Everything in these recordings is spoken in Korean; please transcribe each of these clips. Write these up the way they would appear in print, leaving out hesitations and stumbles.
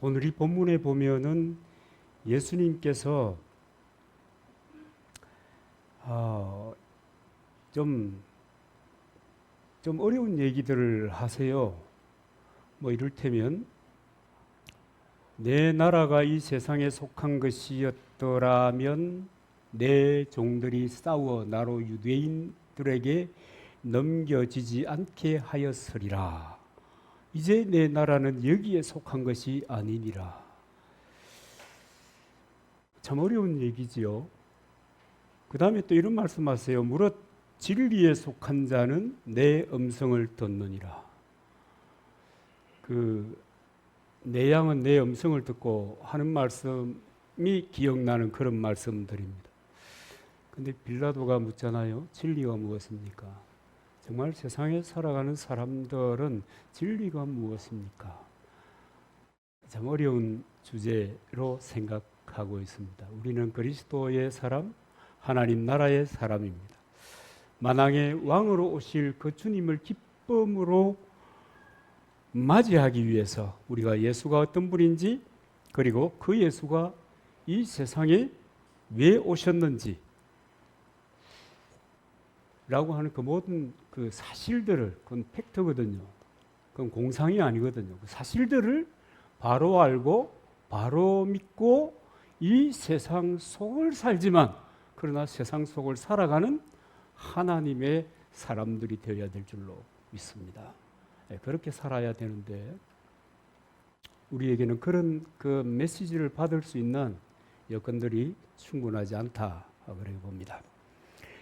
오늘 이 본문에 보면은 예수님께서 좀, 좀 어려운 얘기들을 하세요. 뭐 이를테면 내 나라가 이 세상에 속한 것이었더라면 내 종들이 싸워 나로 유대인들에게 넘겨지지 않게 하였으리라. 이제 내 나라는 여기에 속한 것이 아니니라. 참 어려운 얘기지요. 그 다음에 또 이런 말씀하세요. 무릇 진리에 속한 자는 내 음성을 듣느니라. 내 양은 내 음성을 듣고 하는 말씀이 기억나는 그런 말씀들입니다. 근데 빌라도가 묻잖아요. 진리가 무엇입니까? 정말 세상에 살아가는 사람들은 진리가 무엇입니까? 참 어려운 주제로 생각하고 있습니다. 우리는 그리스도의 사람, 하나님 나라의 사람입니다. 만왕의 왕으로 오실 그 주님을 기쁨으로 맞이하기 위해서 우리가 예수가 어떤 분인지, 그리고 그 예수가 이 세상에 왜 오셨는지 라고 하는 그 모든 그 사실들을, 그건 팩트거든요. 그건 공상이 아니거든요. 그 사실들을 바로 알고 바로 믿고 이 세상 속을 살지만, 그러나 세상 속을 살아가는 하나님의 사람들이 되어야 될 줄로 믿습니다. 그렇게 살아야 되는데 우리에게는 그런 그 메시지를 받을 수 있는 여건들이 충분하지 않다, 그렇게 봅니다.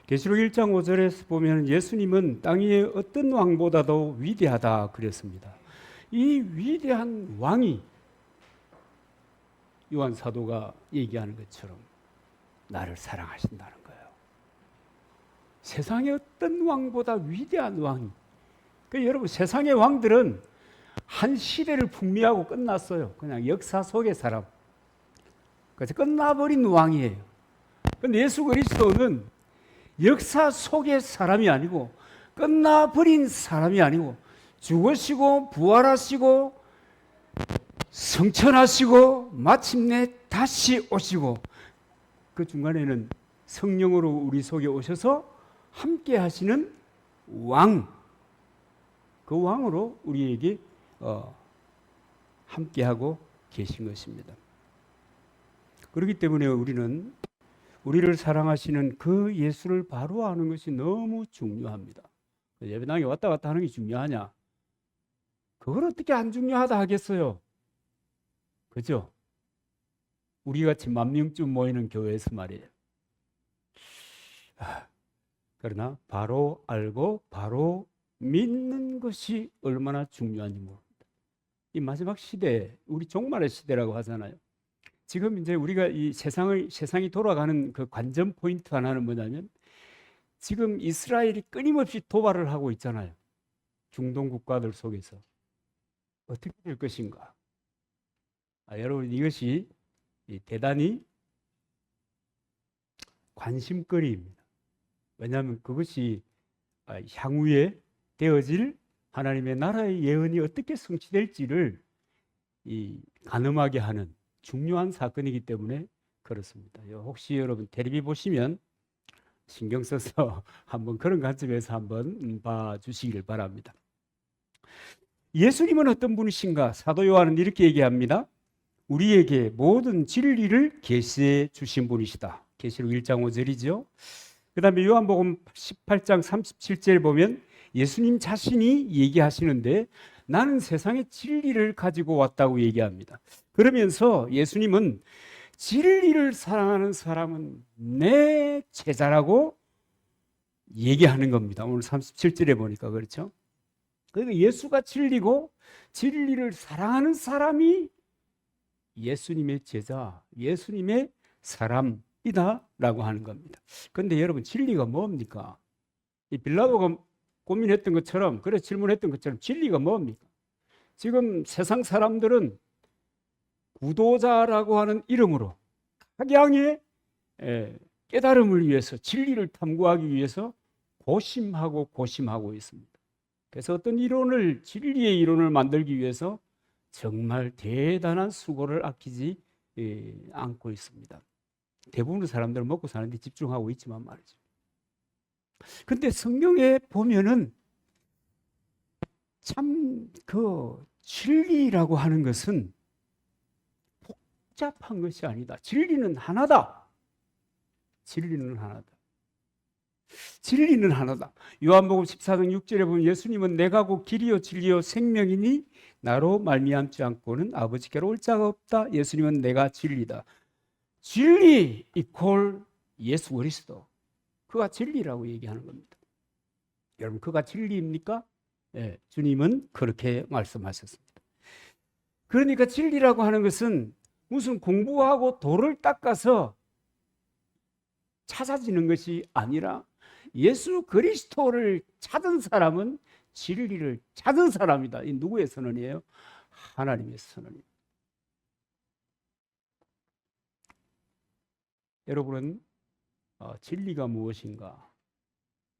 계시록 1장 5절에서 보면 예수님은 땅 위의 어떤 왕보다도 위대하다 그랬습니다. 이 위대한 왕이 요한 사도가 얘기하는 것처럼 나를 사랑하신다는 거예요. 세상의 어떤 왕보다 위대한 왕이. 여러분, 세상의 왕들은 한 시대를 풍미하고 끝났어요. 그냥 역사 속의 사람. 그래서 끝나버린 왕이에요. 그런데 예수 그리스도는 역사 속의 사람이 아니고, 끝나버린 사람이 아니고, 죽으시고 부활하시고 성천하시고 마침내 다시 오시고, 그 중간에는 성령으로 우리 속에 오셔서 함께 하시는 왕, 그 왕으로 우리에게 함께하고 계신 것입니다. 그렇기 때문에 우리는 우리를 사랑하시는 그 예수를 바로 아는 것이 너무 중요합니다. 예배당에 왔다 갔다 하는 게 중요하냐? 그걸 어떻게 안 중요하다 하겠어요? 그죠? 우리 같이 10,000명쯤 모이는 교회에서 말이에요. 그러나 바로 알고 바로 믿는 것이 얼마나 중요한지 모릅니다. 이 마지막 시대, 우리 종말의 시대라고 하잖아요. 지금 이제 우리가 이 세상이 돌아가는 그 관전 포인트 하나는 뭐냐면, 지금 이스라엘이 끊임없이 도발을 하고 있잖아요. 중동 국가들 속에서 어떻게 될 것인가? 여러분, 이것이 대단히 관심거리입니다. 왜냐하면 그것이 향후에 되어질 하나님의 나라의 예언이 어떻게 성취될지를 가늠하게 하는 중요한 사건이기 때문에 그렇습니다. 혹시 여러분 텔레비 보시면 신경 써서 한번 그런 관점에서 한번 봐주시길 바랍니다. 예수님은 어떤 분이신가? 사도 요한은 이렇게 얘기합니다. 우리에게 모든 진리를 계시해 주신 분이시다. 계시록 1장 5절이죠. 그 다음에 요한복음 18장 37절 보면 예수님 자신이 얘기하시는데, 나는 세상의 진리를 가지고 왔다고 얘기합니다. 그러면서 예수님은 진리를 사랑하는 사람은 내 제자라고 얘기하는 겁니다. 오늘 37절에 보니까 그렇죠. 그러니까 예수가 진리고 진리를 사랑하는 사람이 예수님의 제자, 예수님의 사람이다라고 하는 겁니다. 그런데 여러분, 진리가 뭡니까? 이 빌라도가 고민했던 것처럼, 그래 질문했던 것처럼 진리가 뭡니까? 지금 세상 사람들은 구도자라고 하는 이름으로 각양의 깨달음을 위해서, 진리를 탐구하기 위해서 고심하고 있습니다. 그래서 어떤 진리의 이론을 만들기 위해서 정말 대단한 수고를 아끼지 않고 있습니다. 대부분의 사람들은 먹고 사는데 집중하고 있지만 말이죠. 근데 성경에 보면은 참 그 진리라고 하는 것은 복잡한 것이 아니다. 진리는 하나다. 진리는 하나다. 진리는 하나다. 요한복음 14장 6절에 보면 예수님은 내가 곧 길이요 진리요 생명이니 나로 말미암지 않고는 아버지께로 올 자가 없다. 예수님은 내가 진리다. 진리 이퀄 예수 그리스도. 그가 진리라고 얘기하는 겁니다. 여러분 그가 진리입니까? 네, 주님은 그렇게 말씀하셨습니다. 그러니까 진리라고 하는 것은 무슨 공부하고 도를 닦아서 찾아지는 것이 아니라 예수 그리스도를 찾은 사람은 진리를 찾은 사람이다. 이 누구의 선언이에요? 하나님의 선언입니다. 여러분은 진리가 무엇인가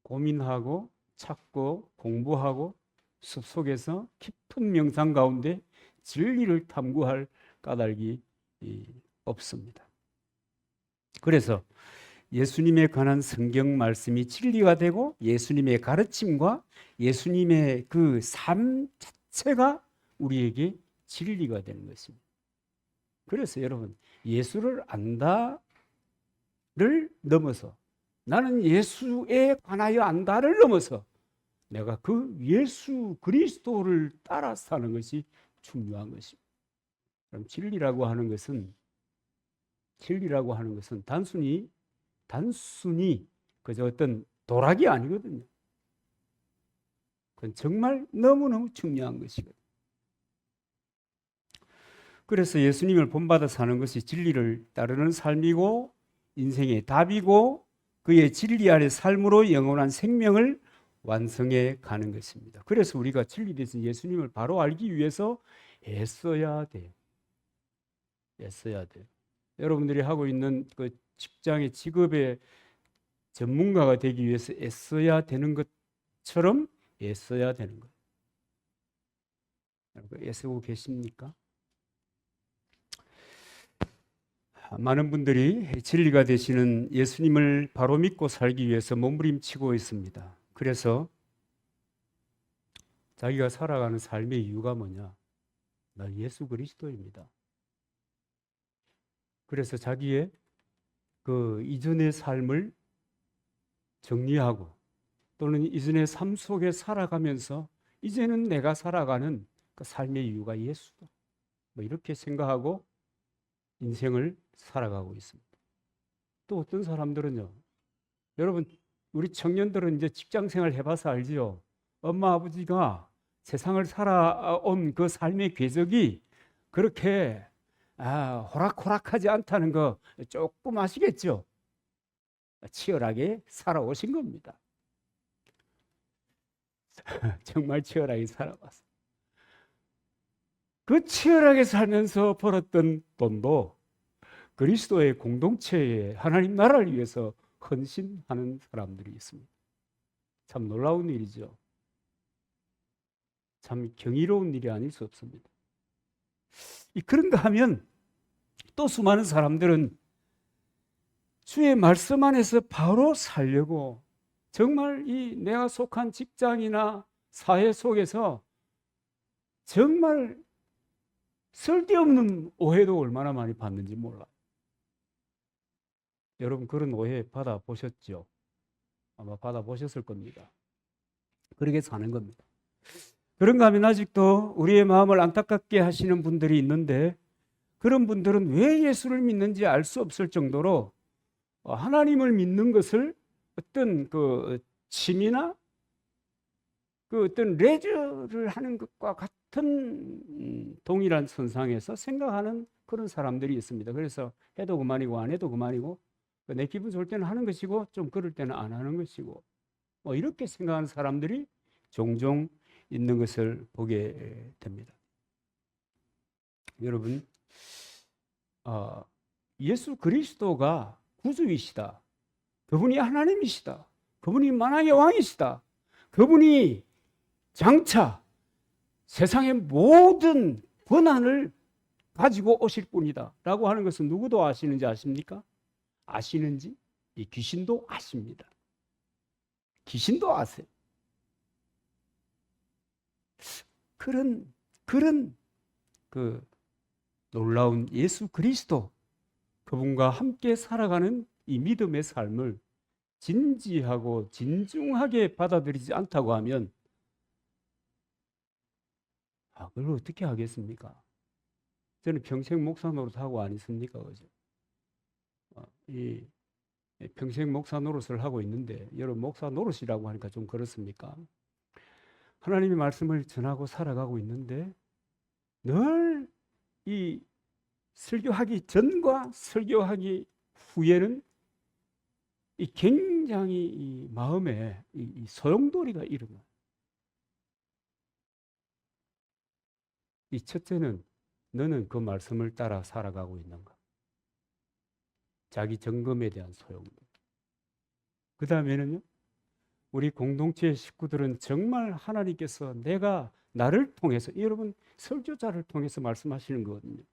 고민하고 찾고 공부하고 숲속에서 깊은 명상 가운데 진리를 탐구할 까닭이 없습니다. 그래서 예수님에 관한 성경 말씀이 진리가 되고 예수님의 가르침과 예수님의 그 삶 자체가 우리에게 진리가 되는 것입니다. 그래서 여러분 예수를 안다를 넘어서 나는 예수에 관하여 안다를 넘어서 내가 그 예수 그리스도를 따라 사는 것이 중요한 것입니다. 그럼 진리라고 하는 것은 단순히 그저 어떤 도락이 아니거든요. 그건 정말 너무너무 중요한 것이거든요. 그래서 예수님을 본받아 사는 것이 진리를 따르는 삶이고 인생의 답이고 그의 진리 아래 삶으로 영원한 생명을 완성해 가는 것입니다. 그래서 우리가 진리 되신 예수님을 바로 알기 위해서 애써야 돼요. 애써야 돼요. 여러분들이 하고 있는 그 직장의 직업의 전문가가 되기 위해서 애써야 되는 것처럼 애써야 되는 거예요. 애쓰고 계십니까? 많은 분들이 진리가 되시는 예수님을 바로 믿고 살기 위해서 몸부림치고 있습니다. 그래서 자기가 살아가는 삶의 이유가 뭐냐? 나 예수 그리스도입니다. 그래서 자기의 그 이전의 삶을 정리하고 또는 이전의 삶 속에 살아가면서 이제는 내가 살아가는 그 삶의 이유가 예수다. 뭐 이렇게 생각하고 인생을 살아가고 있습니다. 또 어떤 사람들은요. 여러분 우리 청년들은 이제 직장 생활 해봐서 알지요. 엄마 아버지가 세상을 살아온 그 삶의 궤적이 그렇게 호락호락하지 않다는 거 조금 아시겠죠? 치열하게 살아오신 겁니다. 정말 치열하게 살아왔어요. 그 치열하게 살면서 벌었던 돈도 그리스도의 공동체에 하나님 나라를 위해서 헌신하는 사람들이 있습니다. 참 놀라운 일이죠. 참 경이로운 일이 아닐 수 없습니다. 그런가 하면 또 수많은 사람들은 주의 말씀 안에서 바로 살려고 정말 이 내가 속한 직장이나 사회 속에서 정말 쓸데없는 오해도 얼마나 많이 받는지 몰라요. 여러분 그런 오해 받아보셨죠? 아마 받아보셨을 겁니다. 그렇게 사는 겁니다. 그런가 하면 아직도 우리의 마음을 안타깝게 하시는 분들이 있는데 그런 분들은 왜 예수를 믿는지 알 수 없을 정도로 하나님을 믿는 것을 어떤 그 취미나 그 어떤 레저를 하는 것과 같은 동일한 선상에서 생각하는 그런 사람들이 있습니다. 그래서 해도 그만이고 안 해도 그만이고 내 기분 좋을 때는 하는 것이고 좀 그럴 때는 안 하는 것이고 뭐 이렇게 생각하는 사람들이 종종 있는 것을 보게 됩니다. 여러분 예수 그리스도가 구주이시다. 그분이 하나님이시다. 그분이 만왕의 왕이시다. 그분이 장차 세상의 모든 권한을 가지고 오실 분이다 라고 하는 것은 누구도 아시는지 아십니까? 아시는지? 이 귀신도 아십니다. 귀신도 아세요. 그런 그 놀라운 예수 그리스도, 그분과 함께 살아가는 이 믿음의 삶을 진지하고 진중하게 받아들이지 않다고 하면 그걸 어떻게 하겠습니까? 저는 평생 목사 노릇하고 안 있습니까? 그죠? 이 평생 목사 노릇을 하고 있는데, 여러분 목사 노릇이라고 하니까 좀 그렇습니까? 하나님의 말씀을 전하고 살아가고 있는데 늘 이 설교하기 전과 설교하기 후에는 이 굉장히 이 마음에 이 소용돌이가 일어나요. 이 첫째는 너는 그 말씀을 따라 살아가고 있는가? 자기 점검에 대한 소용돌이. 그 다음에는요, 우리 공동체의 식구들은 정말 하나님께서 내가 나를 통해서, 여러분 설교자를 통해서 말씀하시는 거거든요.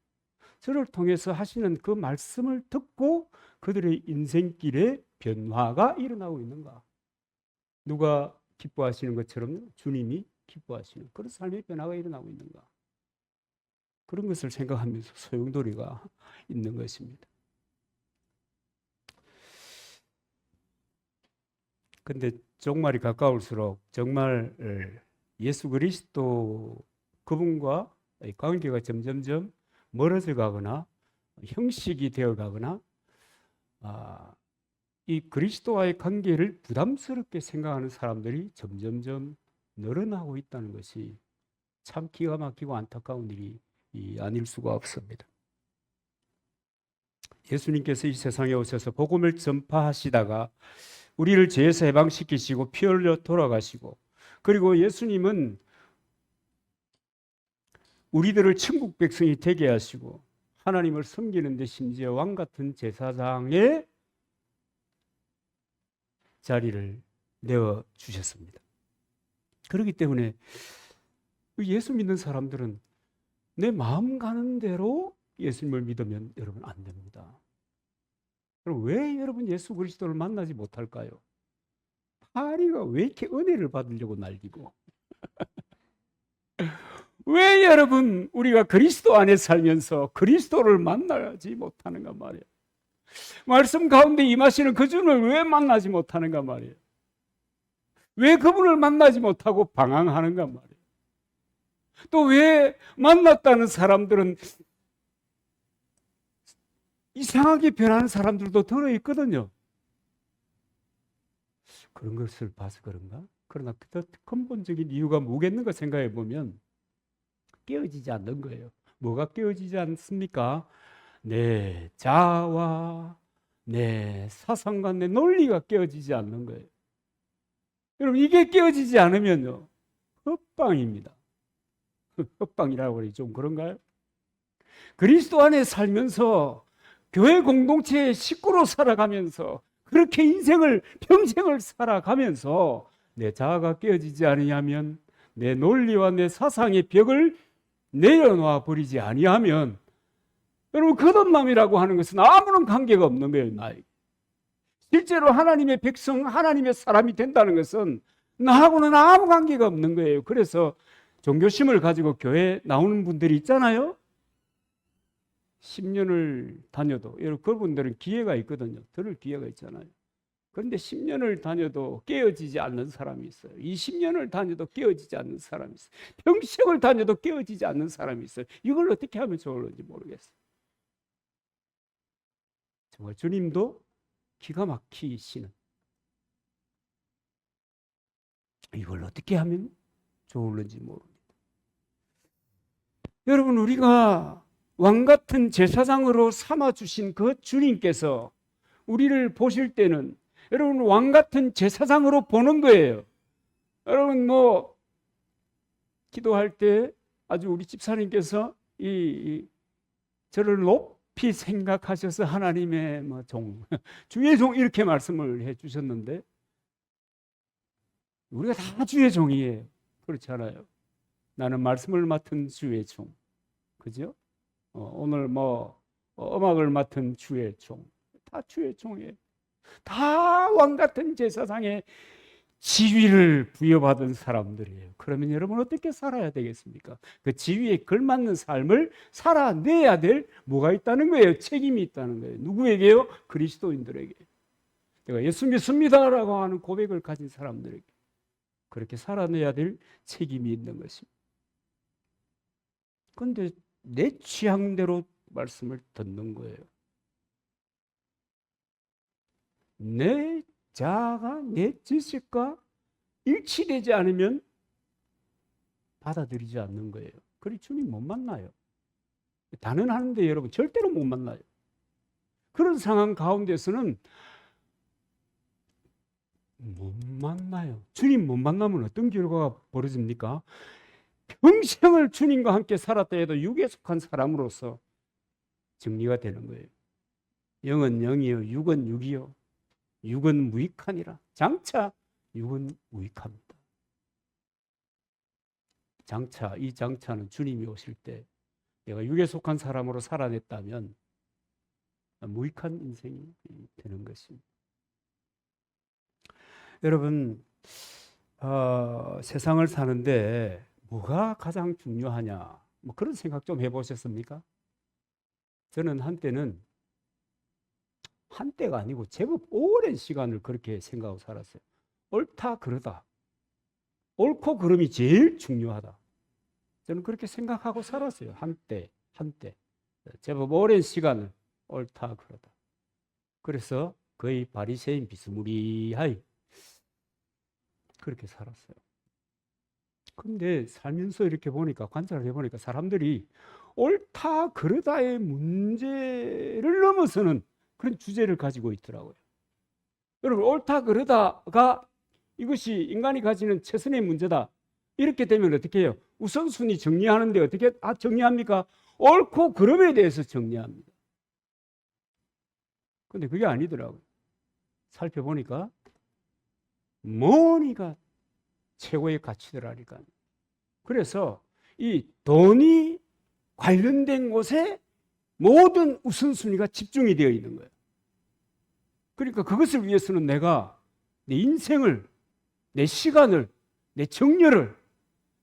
저를 통해서 하시는 그 말씀을 듣고 그들의 인생길에 변화가 일어나고 있는가? 누가 기뻐하시는 것처럼 주님이 기뻐하시는 그런 삶의 변화가 일어나고 있는가? 그런 것을 생각하면서 소용돌이가 있는 것입니다. 근데 종말이 가까울수록 정말 예수 그리스도 그분과 관계가 점점점 멀어져 가거나 형식이 되어 가거나 이 그리스도와의 관계를 부담스럽게 생각하는 사람들이 점점점 늘어나고 있다는 것이 참 기가 막히고 안타까운 일이 아닐 수가 없습니다. 예수님께서 이 세상에 오셔서 복음을 전파하시다가 우리를 죄에서 해방시키시고 피 흘려 돌아가시고, 그리고 예수님은 우리들을 천국 백성이 되게 하시고 하나님을 섬기는 데 심지어 왕 같은 제사장의 자리를 내어 주셨습니다. 그렇기 때문에 예수 믿는 사람들은 내 마음 가는 대로 예수님을 믿으면 여러분 안 됩니다. 그럼 왜 여러분 예수 그리스도를 만나지 못할까요? 파리가 왜 이렇게 은혜를 받으려고 날리고 왜 여러분 우리가 그리스도 안에 살면서 그리스도를 만나지 못하는가 말이에요. 말씀 가운데 임하시는 그 주를 왜 만나지 못하는가 말이에요. 왜 그분을 만나지 못하고 방황하는가 말이에요. 또 왜 만났다는 사람들은 이상하게 변하는 사람들도 들어있거든요. 그런 것을 봐서 그런가? 그러나 그 근본적인 이유가 뭐겠는가 생각해 보면 깨어지지 않는 거예요. 뭐가 깨어지지 않습니까? 내 자아와 내 사상과 내 논리가 깨어지지 않는 거예요. 여러분 이게 깨어지지 않으면요 헛방입니다. 헛방이라고 하니 좀 그런가요? 그리스도 안에 살면서 교회 공동체의 식구로 살아가면서 그렇게 인생을 평생을 살아가면서 내 자아가 깨어지지 않으면, 내 논리와 내 사상의 벽을 내려놓아 버리지 아니하면, 여러분 거듭남이라고 하는 것은 아무런 관계가 없는 거예요. 나에게 실제로 하나님의 백성, 하나님의 사람이 된다는 것은 나하고는 아무 관계가 없는 거예요. 그래서 종교심을 가지고 교회에 나오는 분들이 있잖아요. 10년을 다녀도, 여러분 그분들은 기회가 있거든요. 들을 기회가 있잖아요. 그런데 10년을 다녀도 깨어지지 않는 사람이 있어요. 20년을 다녀도 깨어지지 않는 사람이 있어요. 평생을 다녀도 깨어지지 않는 사람이 있어요. 이걸 어떻게 하면 좋을지 모르겠어요. 정말 주님도 기가 막히시는, 이걸 어떻게 하면 좋을지 모릅니다. 여러분 우리가 왕같은 제사장으로 삼아주신 그 주님께서 우리를 보실 때는 여러분 왕같은 제사장으로 보는 거예요. 여러분 기도할 때 아주 우리 집사님께서 저를 높이 생각하셔서 하나님의 종, 주의 종 이렇게 말씀을 해주셨는데, 우리가 다 주의 종이에요. 그렇지 않아요? 나는 말씀을 맡은 주의 종. 그죠? 오늘 음악을 맡은 주의 종, 다 주의 종이에요. 다 왕 같은 제사장의 지위를 부여받은 사람들이에요. 그러면 여러분 어떻게 살아야 되겠습니까? 그 지위에 걸맞는 삶을 살아내야 될 뭐가 있다는 거예요. 책임이 있다는 거예요. 누구에게요? 그리스도인들에게. 내가 예수 믿습니다라고 하는 고백을 가진 사람들에게 그렇게 살아내야 될 책임이 있는 것입니다. 그런데 내 취향대로 말씀을 듣는 거예요. 내 자아가 내 지식과 일치되지 않으면 받아들이지 않는 거예요. 그리 주님 못 만나요. 단언하는데 여러분 절대로 못 만나요. 그런 상황 가운데서는 못 만나요. 주님 못 만나면 어떤 결과가 벌어집니까? 평생을 주님과 함께 살았다 해도 육에 속한 사람으로서 정리가 되는 거예요. 영은 영이요, 육은 육이요. 육은 무익하니라. 장차 육은 무익합니다. 장차, 이 장차는 주님이 오실 때 내가 육에 속한 사람으로 살아냈다면 무익한 인생이 되는 것입니다. 여러분, 세상을 사는데 뭐가 가장 중요하냐? 뭐 그런 생각 좀 해보셨습니까? 저는 한때가 아니고 제법 오랜 시간을 그렇게 생각하고 살았어요. 옳다 그러다. 옳고 그름이 제일 중요하다. 저는 그렇게 생각하고 살았어요. 한때. 제법 오랜 시간을 옳다 그러다. 그래서 거의 바리새인 비스무리하게 그렇게 살았어요. 근데 살면서 이렇게 보니까 관찰을 해보니까 사람들이 옳다 그러다의 문제를 넘어서는 그런 주제를 가지고 있더라고요. 여러분 옳다 그러다가 이것이 인간이 가지는 최선의 문제다. 이렇게 되면 어떻게 해요? 우선순위 정리하는데 어떻게 정리합니까? 옳고 그름에 대해서 정리합니다. 근데 그게 아니더라고요. 살펴보니까 뭐니가 최고의 가치더라니까. 그래서 이 돈이 관련된 곳에 모든 우선순위가 집중이 되어 있는 거예요. 그러니까 그것을 위해서는 내가 내 인생을, 내 시간을, 내 정열을,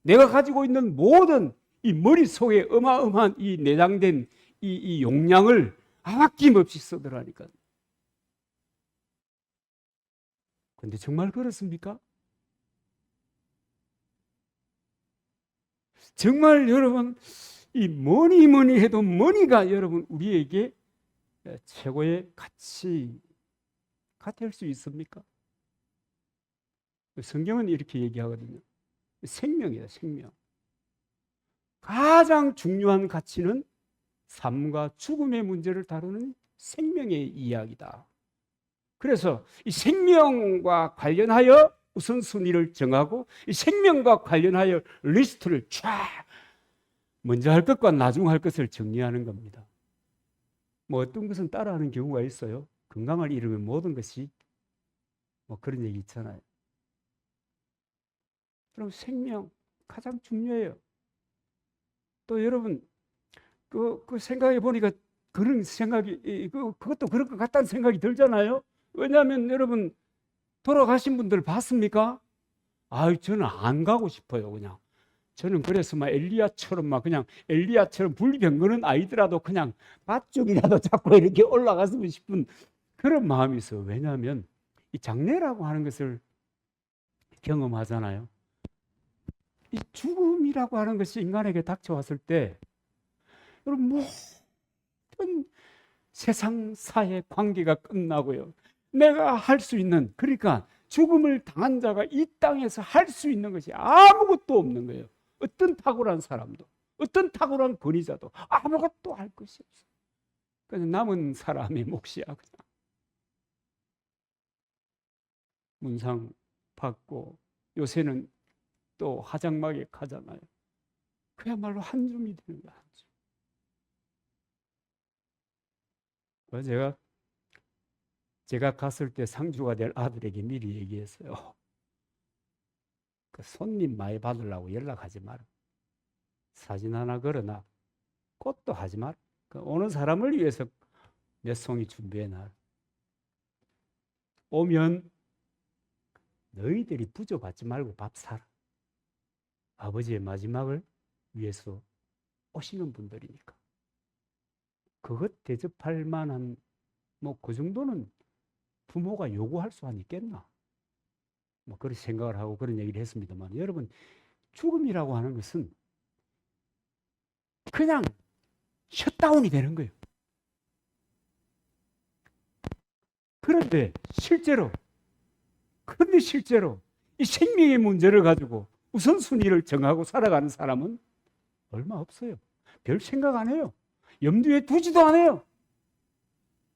내가 가지고 있는 모든 이 머릿속에 어마어마한 이 내장된 이 용량을 아낌없이 쓰더라니까. 근데 정말 그렇습니까? 정말 여러분 이 뭐니 해도 머니가 여러분 우리에게 최고의 가치가 될 수 있습니까? 성경은 이렇게 얘기하거든요. 생명이다, 생명. 가장 중요한 가치는 삶과 죽음의 문제를 다루는 생명의 이야기다. 그래서 이 생명과 관련하여 우선순위를 정하고 이 생명과 관련하여 리스트를 쫙 먼저 할 것과 나중 할 것을 정리하는 겁니다. 뭐 어떤 것은 따라하는 경우가 있어요. 건강을 잃으면 모든 것이 뭐 그런 얘기 있잖아요. 그럼 생명 가장 중요해요. 또 여러분 그 생각해 보니까 그런 생각이 그것도 그럴 것 같다는 생각이 들잖아요. 왜냐하면 여러분 돌아가신 분들 봤습니까? 저는 안 가고 싶어요. 그냥 저는 그래서 막 엘리야처럼 불병거는 아니더라도 그냥 밧줄이라도 잡고 이렇게 올라갔으면 싶은 그런 마음이 있어요. 왜냐하면 이 장례라고 하는 것을 경험하잖아요. 이 죽음이라고 하는 것이 인간에게 닥쳐왔을 때 여러분 모든 세상 사회 관계가 끝나고요. 내가 할 수 있는 그러니까 죽음을 당한 자가 이 땅에서 할 수 있는 것이 아무것도 없는 거예요. 어떤 탁월한 사람도 어떤 탁월한 권위자도 아무것도 할 것이 없어. 그래서 남은 사람의 몫이야 그냥. 문상 받고 요새는 또 화장막에 가잖아요. 그야말로 한 줌이 되는 거야. 한 줌. 그래서 제가 갔을 때 상주가 될 아들에게 미리 얘기했어요. 그 손님 많이 받으려고 연락하지 마라. 사진 하나 걸어놔. 꽃도 하지 마라. 그 오는 사람을 위해서 몇 송이 준비해놔. 오면 너희들이 부조받지 말고 밥 사라. 아버지의 마지막을 위해서 오시는 분들이니까. 그것 대접할 만한 뭐 그 정도는 부모가 요구할 수 있겠나? 뭐 그렇게 생각을 하고 그런 얘기를 했습니다만, 여러분, 죽음이라고 하는 것은 그냥 셧다운이 되는 거예요. 그런데 실제로 이 생명의 문제를 가지고 우선순위를 정하고 살아가는 사람은 얼마 없어요. 별 생각 안 해요. 염두에 두지도 않아요.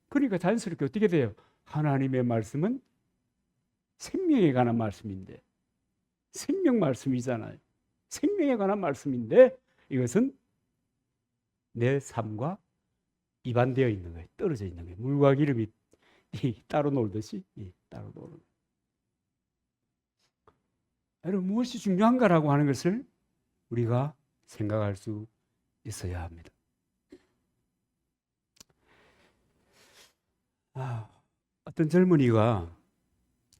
그러니까 자연스럽게 어떻게 돼요? 하나님의 말씀은 생명에 관한 말씀인데, 생명 말씀이잖아요. 생명에 관한 말씀인데 이것은 내 삶과 이반되어 있는 거예요. 떨어져 있는 거예요. 물과 기름이 따로 놀듯이 따로 노는 거예요. 여러분, 무엇이 중요한가라고 하는 것을 우리가 생각할 수 있어야 합니다. 어떤 젊은이가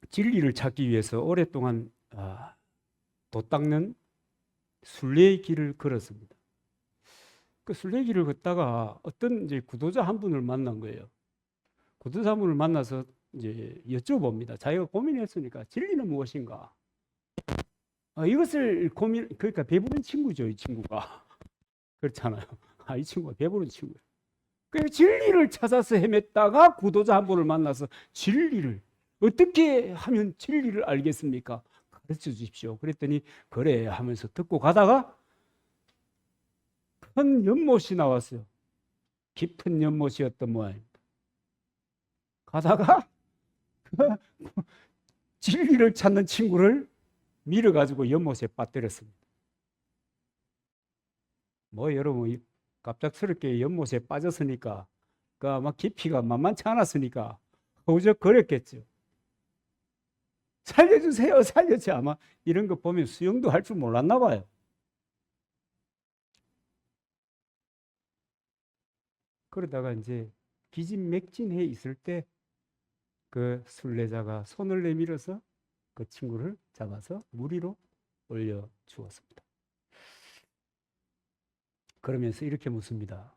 진리를 찾기 위해서 오랫동안 돛 닦는 순례의 길을 걸었습니다. 그 순례의 길을 걷다가 어떤 이제 구도자 한 분을 만난 거예요. 구도자 한 분을 만나서 이제 여쭤봅니다. 자기가 고민했으니까 진리는 무엇인가? 이것을 그러니까 배부른 친구죠, 이 친구가. 그렇잖아요. 이 친구가 배부른 친구예요. 그 진리를 찾아서 헤맸다가 구도자 한 분을 만나서 진리를 어떻게 하면 진리를 알겠습니까? 가르쳐 주십시오. 그랬더니 그래 하면서 듣고 가다가 큰 연못이 나왔어요. 깊은 연못이었던 모양입니다. 가다가 진리를 찾는 친구를 밀어가지고 연못에 빠뜨렸습니다. 뭐 여러분, 갑작스럽게 연못에 빠졌으니까 그 아마 깊이가 만만치 않았으니까 허우적거렸겠죠. 살려주세요, 살려주세요. 아마 이런 거 보면 수영도 할 줄 몰랐나 봐요. 그러다가 이제 기진맥진해 있을 때 그 순례자가 손을 내밀어서 그 친구를 잡아서 물 위로 올려 주었습니다. 그러면서 이렇게 묻습니다.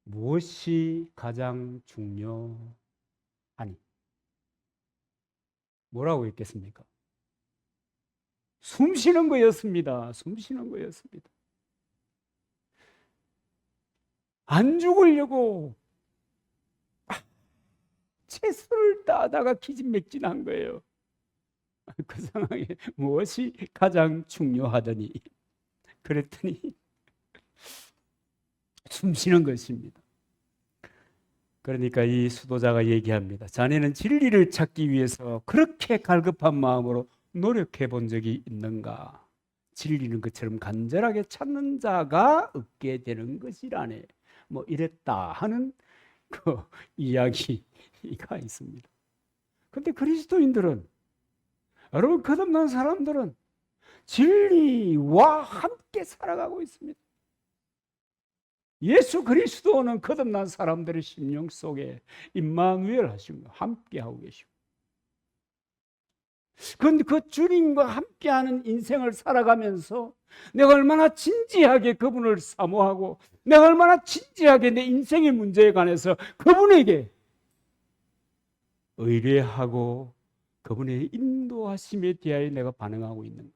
무엇이 가장 중요하니? 뭐라고 했겠습니까? 숨 쉬는 거였습니다. 숨 쉬는 거였습니다. 안 죽으려고 채소를 따다가 기진맥진한 거예요. 그 상황에 무엇이 가장 중요하더니 그랬더니 숨 쉬는 것입니다. 그러니까 이 수도자가 얘기합니다. 자네는 진리를 찾기 위해서 그렇게 갈급한 마음으로 노력해 본 적이 있는가? 진리는 그처럼 간절하게 찾는 자가 얻게 되는 것이라네. 뭐 이랬다 하는 그 이야기가 있습니다. 근데 그리스도인들은, 여러분, 거듭난 사람들은 진리와 함께 살아가고 있습니다. 예수 그리스도는 거듭난 사람들의 심령 속에 임마누엘 하시고 함께 하고 계시고, 그런데 그 주님과 함께하는 인생을 살아가면서 내가 얼마나 진지하게 그분을 사모하고 내가 얼마나 진지하게 내 인생의 문제에 관해서 그분에게 의뢰하고 그분의 인도하심에 대하여 내가 반응하고 있는가.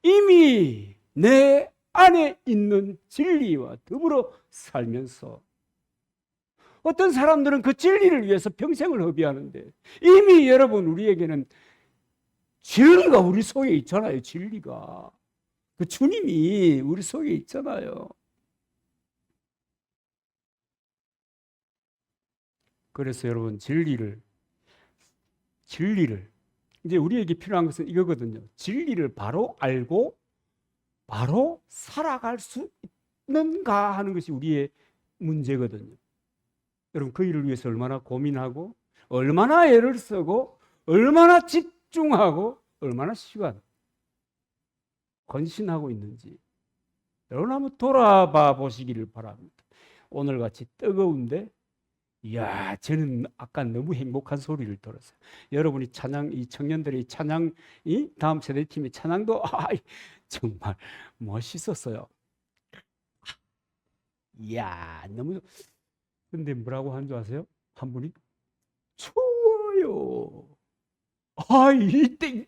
이미 내 안에 있는 진리와 더불어 살면서 어떤 사람들은 그 진리를 위해서 평생을 허비하는데 이미 여러분, 우리에게는 진리가 우리 속에 있잖아요. 진리가, 그 주님이 우리 속에 있잖아요. 그래서 여러분, 진리를 이제 우리에게 필요한 것은 이거거든요. 진리를 바로 알고 바로 살아갈 수 있는가 하는 것이 우리의 문제거든요. 여러분, 그 일을 위해서 얼마나 고민하고 얼마나 애를 쓰고 얼마나 집중하고 얼마나 시간 건신하고 있는지 여러분 한번 돌아봐 보시기를 바랍니다. 오늘같이 뜨거운데, 이야, 저는 아까 너무 행복한 소리를 들었어요. 여러분이 찬양, 이 청년들의 찬양, 이 다음 세대 팀의 찬양도 정말 멋있었어요. 이야, 너무. 근데 뭐라고 한 줄 아세요? 한 분이 추워요. 이 땡볕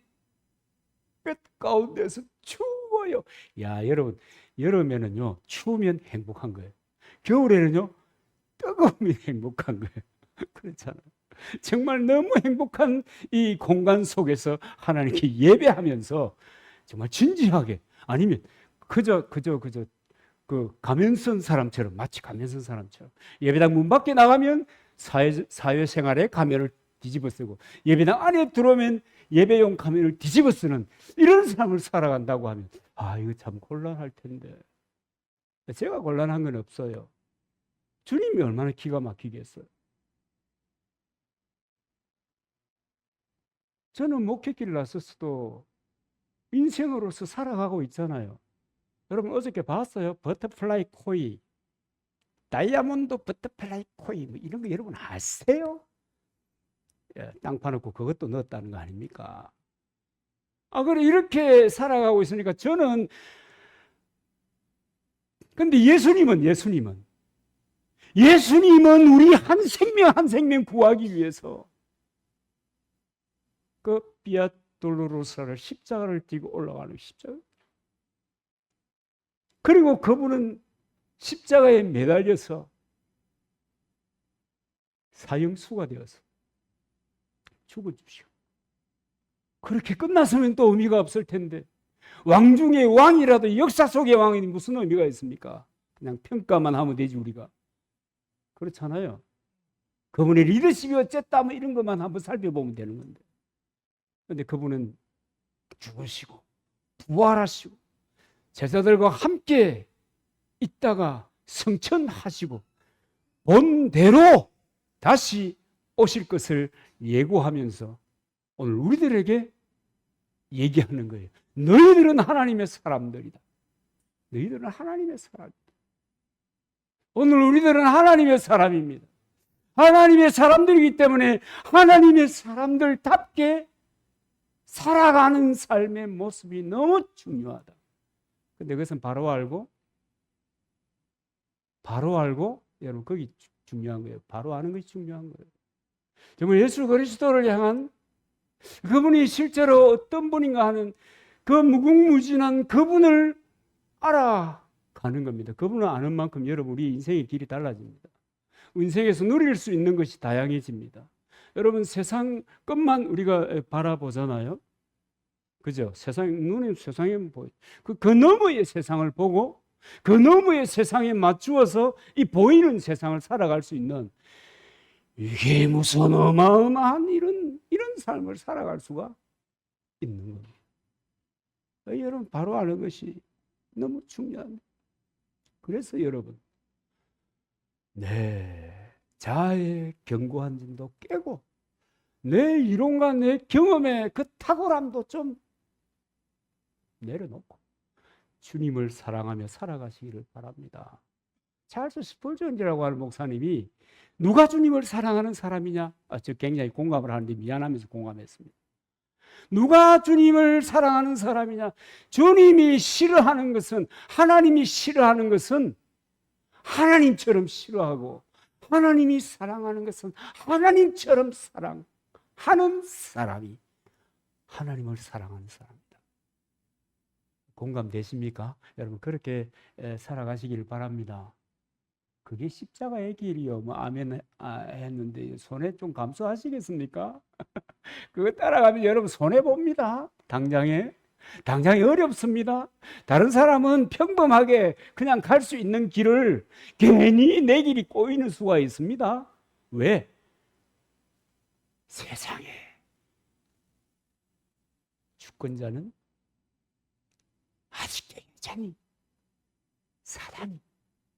가운데서 추워요. 야, 여러분, 여름에는요 추우면 행복한 거예요. 겨울에는요 뜨거우면 행복한 거예요. 그렇잖아요. 정말 너무 행복한 이 공간 속에서 하나님께 예배하면서 정말 진지하게, 아니면 그저 그 가면 쓴 사람처럼, 마치 가면 쓴 사람처럼 예배당 문 밖에 나가면 사회생활의 가면을 뒤집어 쓰고, 예배당 안에 들어오면 예배용 가면을 뒤집어 쓰는 이런 삶을 살아간다고 하면 이거 참 곤란할 텐데. 제가 곤란한 건 없어요. 주님이 얼마나 기가 막히겠어요. 저는 목회길을 나서서도 인생으로서 살아가고 있잖아요. 여러분 어저께 봤어요? 버터플라이 코이, 다이아몬드 버터플라이 코이, 뭐 이런 거 여러분 아세요? 땅 파놓고 그것도 넣었다는 거 아닙니까? 그래, 이렇게 살아가고 있으니까 저는, 근데 예수님은 우리 한 생명 한 생명 구하기 위해서 그 비아 돌로로사를, 십자가를 띠고 올라가는 십자가. 그리고 그분은 십자가에 매달려서 사형수가 되어서 죽어주시오. 그렇게 끝났으면 또 의미가 없을 텐데, 왕 중에 왕이라도 역사 속의 왕이 무슨 의미가 있습니까? 그냥 평가만 하면 되지 우리가. 그렇잖아요. 그분의 리더십이 어쨌다 뭐 이런 것만 한번 살펴보면 되는 건데, 그런데 그분은 죽으시고 부활하시고 제자들과 함께 있다가 성천하시고 본대로 다시 오실 것을 예고하면서 오늘 우리들에게 얘기하는 거예요. 너희들은 하나님의 사람들이다. 너희들은 하나님의 사람이다. 오늘 우리들은 하나님의 사람입니다. 하나님의 사람들이기 때문에 하나님의 사람들답게 살아가는 삶의 모습이 너무 중요하다. 근데 그것은 바로 알고 여러분, 거기 중요한 거예요. 바로 아는 것이 중요한 거예요. 정말 예수 그리스도를 향한, 그분이 실제로 어떤 분인가 하는 그 무궁무진한 그분을 알아가는 겁니다. 그분을 아는 만큼 여러분, 우리 인생의 길이 달라집니다. 인생에서 누릴 수 있는 것이 다양해집니다. 여러분, 세상 것만 우리가 바라보잖아요. 그죠? 눈에 세상에 보여. 그 너머의 세상을 보고 그 너머의 세상에 맞추어서 이 보이는 세상을 살아갈 수 있는, 이게 무슨 어마어마한 이런 삶을 살아갈 수가 있는 겁니다. 여러분, 바로 아는 것이 너무 중요합니다. 그래서 여러분, 내 자아의 견고한 점도 깨고 내 이론과 내 경험의 그 탁월함도 좀 내려놓고 주님을 사랑하며 살아가시기를 바랍니다. 찰스 스펄전이라고 하는 목사님이 누가 주님을 사랑하는 사람이냐? 저 굉장히 공감을 하는데 미안하면서 공감했습니다. 누가 주님을 사랑하는 사람이냐? 주님이 싫어하는 것은, 하나님이 싫어하는 것은 하나님처럼 싫어하고, 하나님이 사랑하는 것은 하나님처럼 사랑하는 사람이 하나님을 사랑하는 사람입니다. 공감되십니까? 여러분, 그렇게 살아가시길 바랍니다. 그게 십자가의 길이요. 뭐 아멘 했는데 손해 좀 감수하시겠습니까? 그거 따라가면 여러분 손해 봅니다. 당장에 어렵습니다. 다른 사람은 평범하게 그냥 갈 수 있는 길을 괜히 내 길이 꼬이는 수가 있습니다. 왜? 세상에 주권자는 아직도 여전히 사단이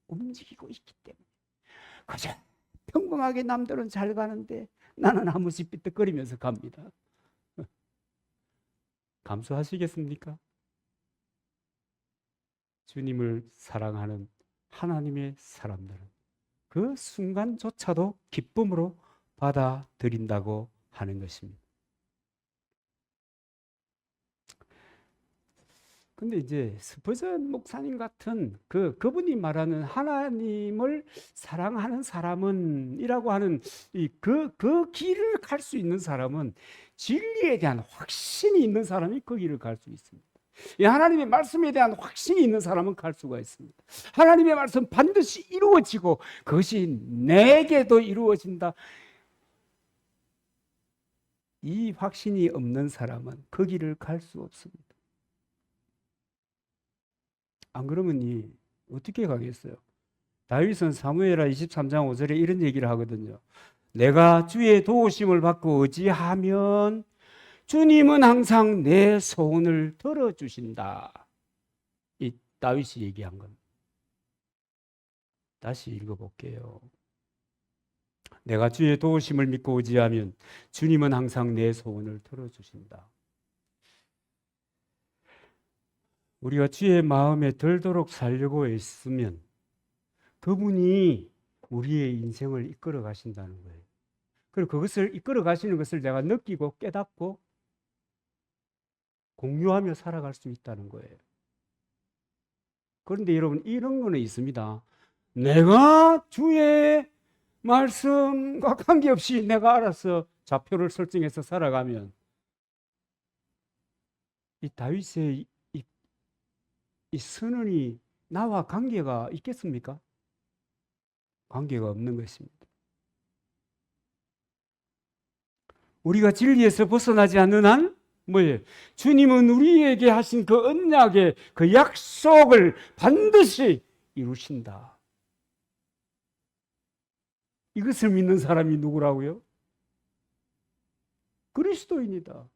움직이고 있기 때문에 그저 평범하게 남들은 잘 가는데 나는 한 번씩 삐뚤거리면서 갑니다. 감수하시겠습니까? 주님을 사랑하는 하나님의 사람들은 그 순간조차도 기쁨으로 받아들인다고 하는 것입니다. 근데 이제 스퍼전 목사님 같은 그분이 말하는 하나님을 사랑하는 사람은 이라고 하는 그 길을 갈 수 있는 사람은 진리에 대한 확신이 있는 사람이 그 길을 갈 수 있습니다. 이 하나님의 말씀에 대한 확신이 있는 사람은 갈 수가 있습니다. 하나님의 말씀 반드시 이루어지고 그것이 내게도 이루어진다. 이 확신이 없는 사람은 그 길을 갈 수 없습니다. 안 그러면 어떻게 가겠어요? 다윗은 사무엘하 23장 5절에 이런 얘기를 하거든요. 내가 주의 도우심을 받고 의지하면 주님은 항상 내 소원을 들어주신다. 이 다윗이 얘기한 겁니다. 다시 읽어볼게요. 내가 주의 도우심을 믿고 의지하면 주님은 항상 내 소원을 들어주신다. 우리가 주의 마음에 들도록 살려고 애쓰면 그분이 우리의 인생을 이끌어 가신다는 거예요. 그리고 그것을 이끌어 가시는 것을 내가 느끼고 깨닫고 공유하며 살아갈 수 있다는 거예요. 그런데 여러분, 이런 거는 있습니다. 내가 주의 말씀과 관계없이 내가 알아서 좌표를 설정해서 살아가면 이 다윗의 이 선언이 나와 관계가 있겠습니까? 관계가 없는 것입니다. 우리가 진리에서 벗어나지 않는 한 뭐예요? 주님은 우리에게 하신 그 언약의 그 약속을 반드시 이루신다. 이것을 믿는 사람이 누구라고요? 그리스도인이다.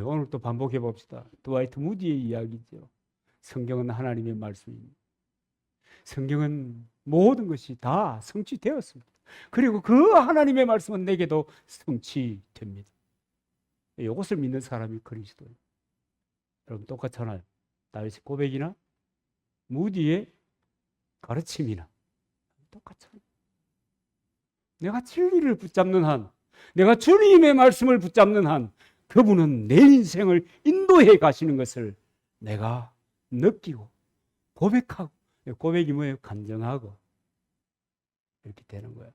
오늘 또 반복해 봅시다. 드와이트 무디의 이야기죠. 성경은 하나님의 말씀입니다. 성경은 모든 것이 다 성취되었습니다. 그리고 그 하나님의 말씀은 내게도 성취됩니다. 이것을 믿는 사람이 그리스도예요. 여러분 똑같잖아요. 다윗의 고백이나 무디의 가르침이나 똑같잖아요. 내가 진리를 붙잡는 한, 내가 주님의 말씀을 붙잡는 한, 그분은 내 인생을 인도해 가시는 것을 내가 느끼고 고백하고, 고백이 뭐예요? 간증하고 이렇게 되는 거예요.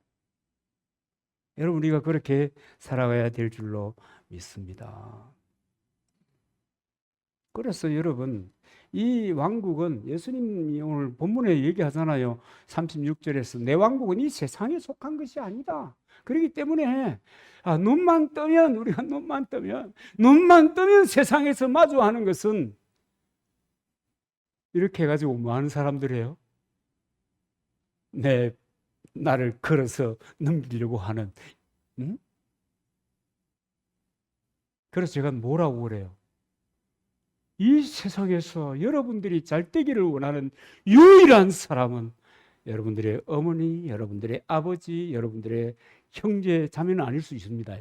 여러분, 우리가 그렇게 살아가야 될 줄로 믿습니다. 그래서 여러분, 이 왕국은 예수님이 오늘 본문에 얘기하잖아요. 36절에서 내 왕국은 이 세상에 속한 것이 아니다. 그렇기 때문에 눈만 뜨면, 우리가 눈만 뜨면 세상에서 마주하는 것은 이렇게 해가지고 뭐 하는 사람들이에요? 나를 걸어서 넘기려고 하는. 그래서 제가 뭐라고 그래요? 이 세상에서 여러분들이 잘 되기를 원하는 유일한 사람은 여러분들의 어머니, 여러분들의 아버지, 여러분들의 형제, 자매는 아닐 수 있습니다.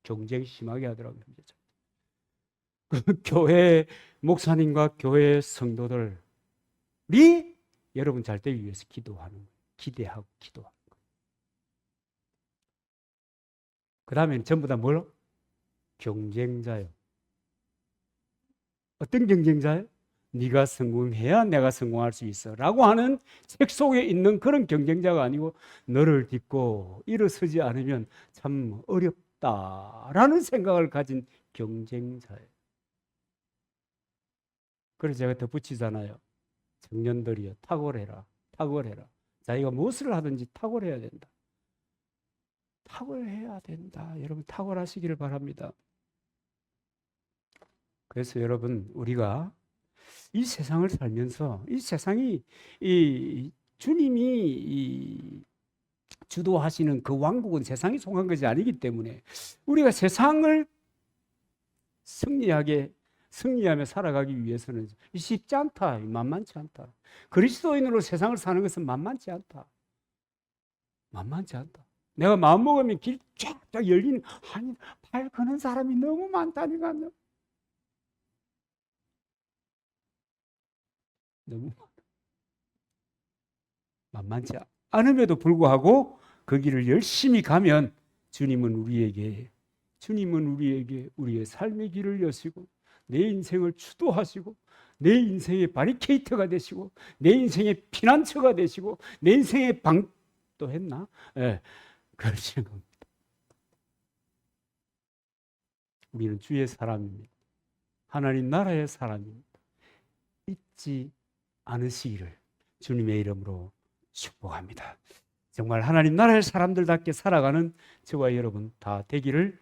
경쟁 심하게 하더라고요. 그 교회 목사님과 교회 성도들이 여러분 잘 되기 위해서 기대하고 기도하는 거예요. 그 다음엔 전부 다 뭘로? 경쟁자요. 어떤 경쟁자예요? 네가 성공해야 내가 성공할 수 있어 라고 하는 책 속에 있는 그런 경쟁자가 아니고 너를 딛고 일어서지 않으면 참 어렵다라는 생각을 가진 경쟁자예요. 그래서 제가 덧붙이잖아요. 청년들이여, 탁월해라. 자기가 무엇을 하든지 탁월해야 된다. 탁월해야 된다. 여러분 탁월하시기를 바랍니다. 그래서 여러분, 우리가 이 세상을 살면서 이 세상이 주님이 주도하시는 그 왕국은 세상이 속한 것이 아니기 때문에 우리가 세상을 승리하며 살아가기 위해서는 쉽지 않다. 만만치 않다. 그리스도인으로 세상을 사는 것은 만만치 않다. 내가 마음먹으면 길 쫙쫙 열리는, 발 거는 사람이 너무 많다니까요. 너무 만만치 않음에도 불구하고 그 길을 열심히 가면 주님은 우리에게 우리의 삶의 길을 여시고 내 인생을 주도하시고 내 인생의 바리케이터가 되시고 내 인생의 피난처가 되시고 내 인생의 또 했나? 예, 그러시는 겁니다. 우리는 주의 사람입니다. 하나님 나라의 사람입니다. 잊지 않으시기를 주님의 이름으로 축복합니다. 정말 하나님 나라의 사람들답게 살아가는 저와 여러분 다 되기를